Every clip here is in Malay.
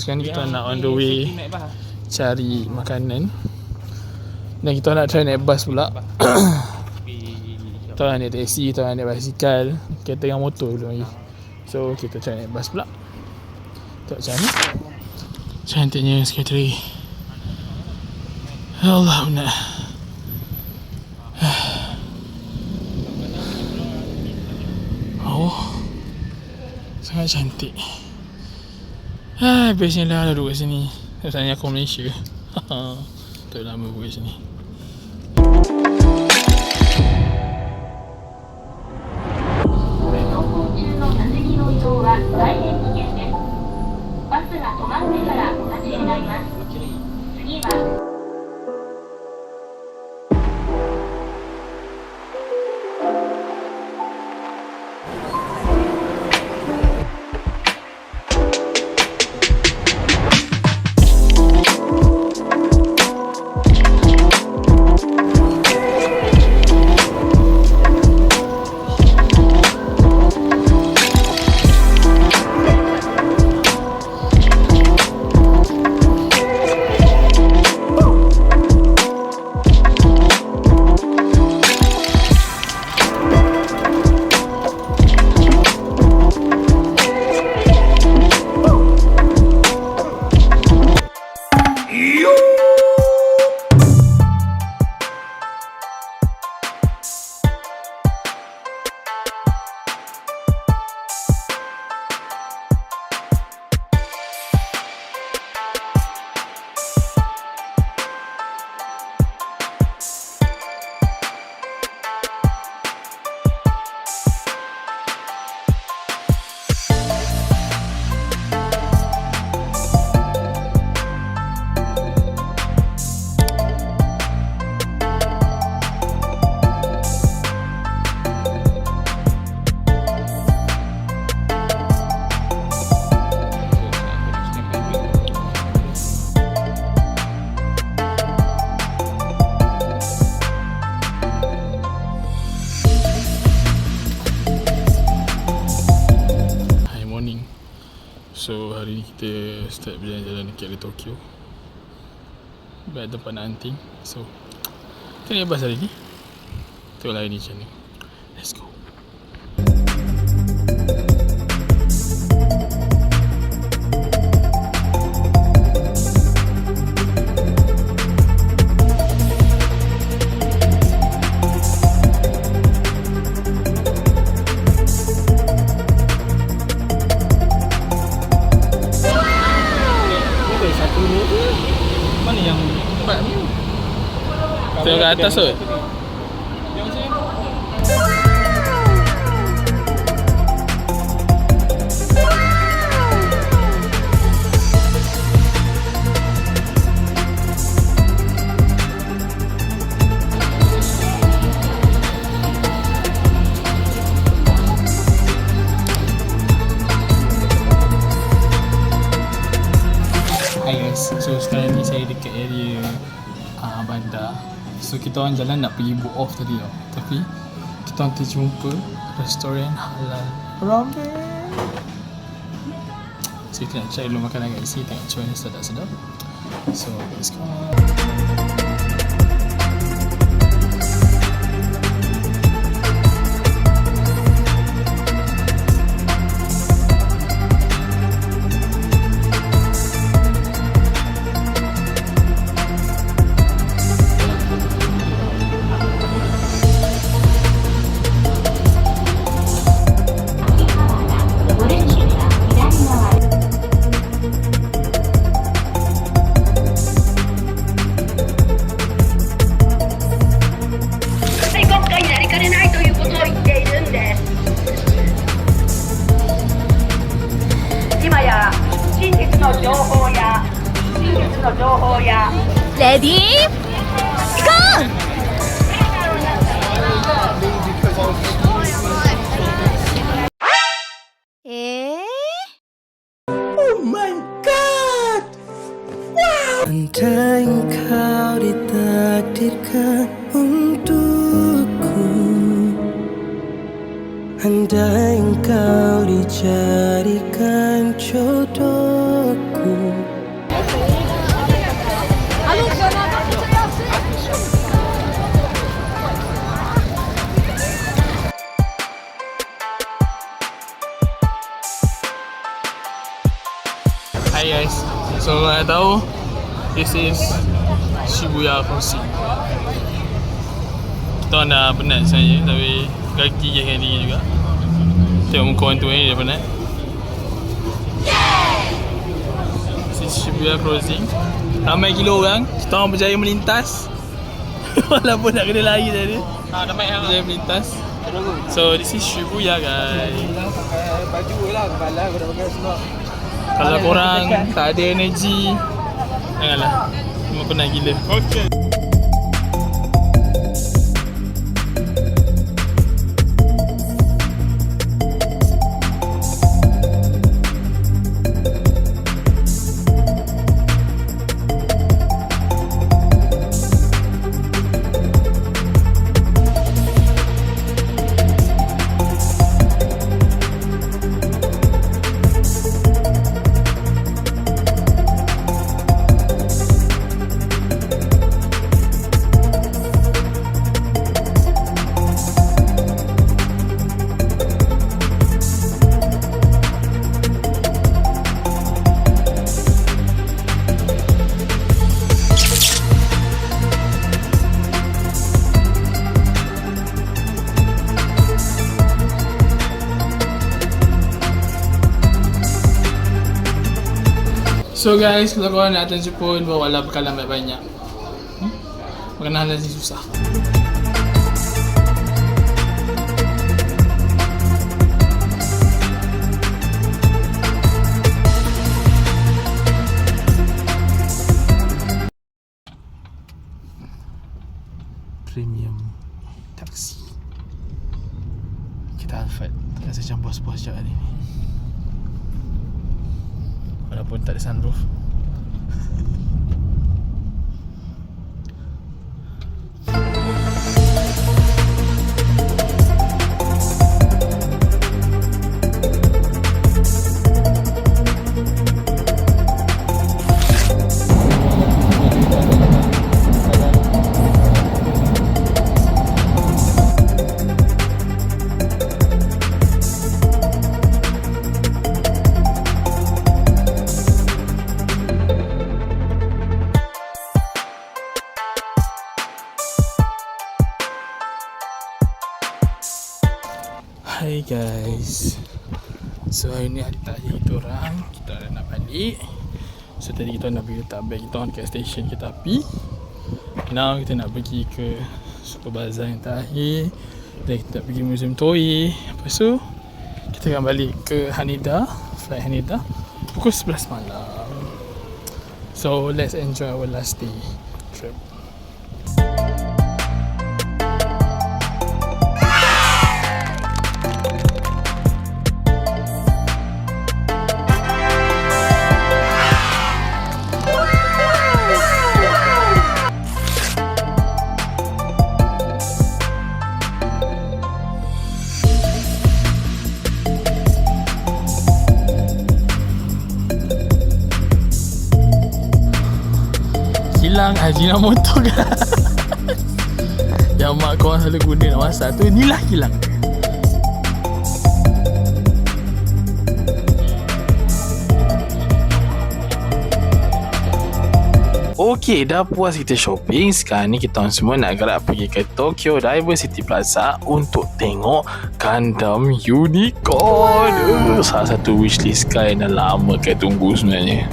sekarang ni kita nak on the way cari makanan. Dan kita nak try naik bas pula. Kita nak naik taksi, kita nak naik basikal, kereta dengan motor belum lagi. So kita try naik bas pula. Tengok macam ni. Cantiknya sekretari. Allah benar. Oh, sangat cantik. Bestnya lah duduk kat sini. Rasanya aku Malaysia. Tak lama pun kat sini. 'Morning. So hari ni kita start berjalan-jalan dekat Tokyo. Ada tempat nak hunting. So kita naik bas hari ni. Tengoklah hari ni macam ni. Let's go. Mana yang tempat ni? Tengok kat atas tu. Yang sini. Hi guys, so sekarang ni saya dekat area bandar. So kita orang jalan nak pergi book off tadi tau. Tapi kita orang terjumpa restoran halal ramen. So kita nak try dulu makanan kat sini, tengok macam mana sedap-sedap. So let's go. Ready? Go! Oh my God! Wow! Andai engkau ditakdirkan untukku, andai engkau dijadikan jodohku, Hi guys. So kalau nak tahu, this is Shibuya Crossing. Kita orang dah penat sebenarnya, tapi kaki kiri juga. Tengok muka orang tu ni dah penat. This is Shibuya Crossing. Ramai gila orang. Kita orang berjaya melintas. Walaupun nak kena lari tadi. Berjaya melintas. So this is Shibuya guys. Pakai baju lah, kepala aku dah pakai semua. Kalau korang tak ada energi, janganlah. Memang penat gila. Okay. So guys, kalau korang nak datang Jepun, bawalah bekalan banyak-banyak. Makanan nasi susah. Premium taksi. Kita Alphard. Rasa macam bos-bos je hari ni. Walaupun tak ada sunroof. Hai guys. So hari ni hari terakhir kita orang. Kita dah nak balik. So tadi kita nak pergi letak beg kita orang dekat stesen kereta api. Now kita nak pergi ke Super Bazaar yang terakhir. Dan kita nak pergi Museum Toei. Lepas tu kita akan balik ke Haneda, flight Haneda pukul 11 malam. So let's enjoy our last day trip. Hilang Ajinomoto guys. Yang mak korang selalu guna nak masak tu, inilah kilang dia. Okey, dah puas kita shopping. Sekarang ni kita orang semua nak gerak pergi ke Tokyo Diversity Plaza untuk tengok Gundam Unicorn. Salah satu wishlist kan, dah lama kan tunggu sebenarnya.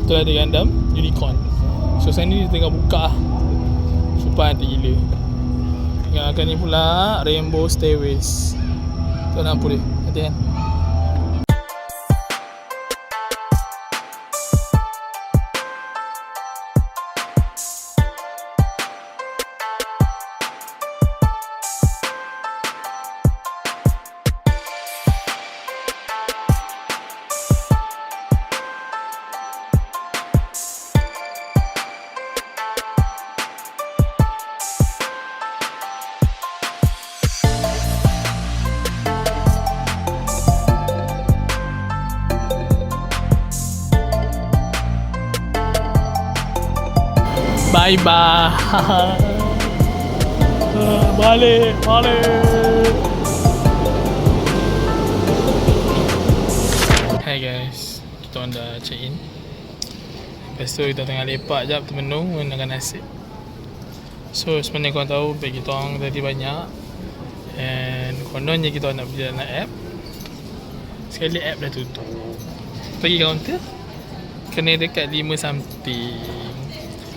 Tu ada Gundam Unicorn. So sekarang ni dia tengah buka. Super nanti gila. Tinggalkan ni pula Rainbow Stairways. Tu lampu dia. Nanti kan. Bye bye. Balik. Hi guys, kita orang dah check in. Lepas tu kita tengah lepak jap termenung makan nasi. So sebenarnya korang tahu beg kita orang tadi banyak. And kononnya kita orang nak pergi dalam app. Sekali app dah tutup. Pergi kaunter kena dekat 5 something.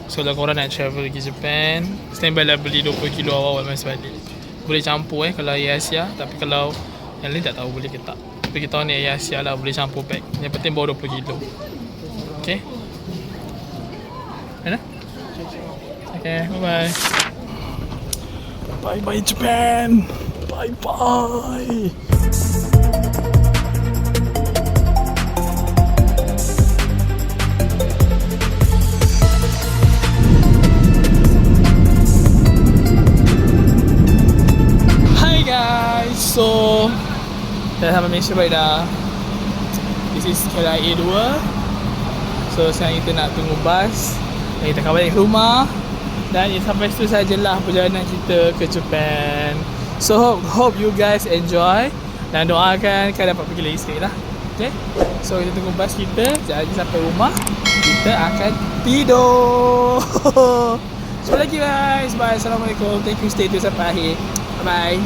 So kalau korang nak travel pergi Japan, standby lah beli 20 kilo awal masa balik. Boleh campur kalau Air Asia. Tapi kalau yang lain tak tahu boleh ke tak. Tapi kita orang ni Air Asia lah, boleh campur pack. Yang penting bawa 20 kilo. Okay. Mana? Okay, bye bye. Bye bye Japan. Bye bye. So dah sampai Malaysia balik dah. This is KLIA 2. So sekarang kita nak tunggu bas dan kita akan balik ke rumah. Dan sampai situ sajalah perjalanan kita ke Japan. So hope you guys enjoy. Dan doakan kan dapat pergi lagi sikit lah. Okay. So kita tunggu bas kita. Jadi sampai rumah kita akan tidur. Sekali lagi guys. Bye. Assalamualaikum. Thank you stay tune sampai akhir. Bye bye.